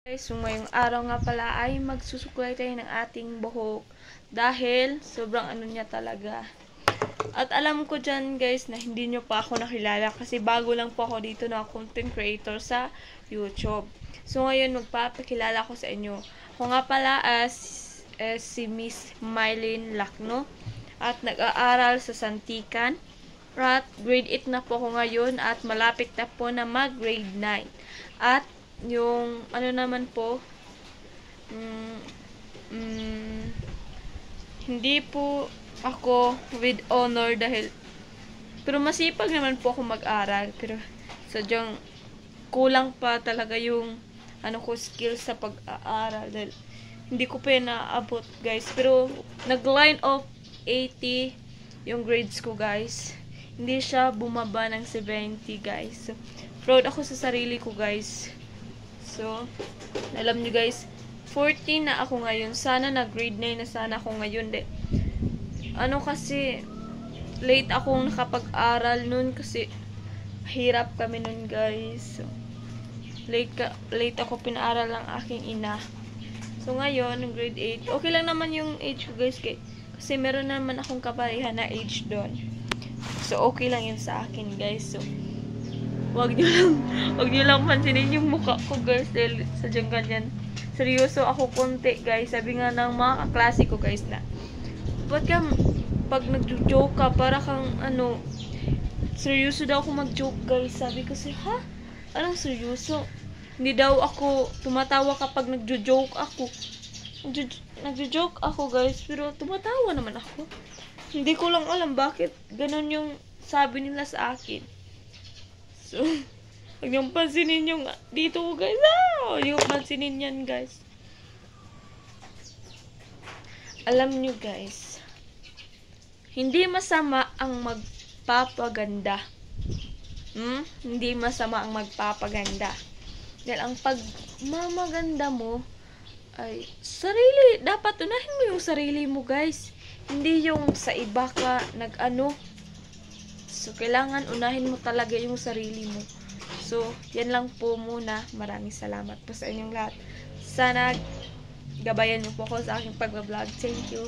Guys, so ngayong araw nga pala ay magsusuklay tayo ng ating buhok dahil sobrang ano niya talaga. At alam ko dyan guys na hindi nyo pa ako nakilala kasi bago lang po ako dito na content creator sa YouTube. So ngayon magpapakilala ko sa inyo. Ako nga pala si Miss Mylene Lacno at nag-aaral sa Santikan. At grade 8 na po ako ngayon at malapit na po na mag grade 9. At yung ano naman po hindi po ako with honor dahil pero masipag naman po ako mag-aral pero sadyang kulang pa talaga yung ano ko skills sa pag-aaral dahil hindi ko pa naabot guys, pero nag-line of 80 yung grades ko guys, hindi siya bumaba ng 70 guys. So proud ako sa sarili ko guys. So, alam nyo guys, 14 na ako ngayon. Sana na grade 9 na sana ako ngayon. Ano kasi, late akong nakapag-aral nun kasi hirap kami nun guys. So, late ako pinaaral ng aking ina. So, ngayon, grade 8, okay lang naman yung age ko guys. Kasi meron naman akong kapareha na age doon. So, okay lang yun sa akin guys. So, wag nyo lang pansinin yung mukha ko guys dahil sadyang ganyan. Seryoso ako konti guys. Sabi nga ng mga kaklase ko guys na ba't ka pag nag-joke ka para kang ano, seryoso daw ako mag-joke guys. Sabi ko ha? Anong seryoso? Hindi daw ako tumatawa kapag nag-joke ako. Nag-joke ako guys pero tumatawa naman ako. Hindi ko lang alam bakit ganun yung sabi nila sa akin. So, huwag niyong pansinin yung dito guys. Huwag niyong pansinin yan guys. Alam niyo guys, hindi masama ang magpapaganda. Hindi masama ang magpapaganda. Dahil ang pagmamaganda mo ay sarili. Dapat unahin mo yung sarili mo guys. Hindi yung sa iba ka nag-ano. So, kailangan unahin mo talaga yung sarili mo. So, yan lang po muna. Maraming salamat po sa inyong lahat. Sana gabayan niyo po ako sa aking pag-vlog. Thank you.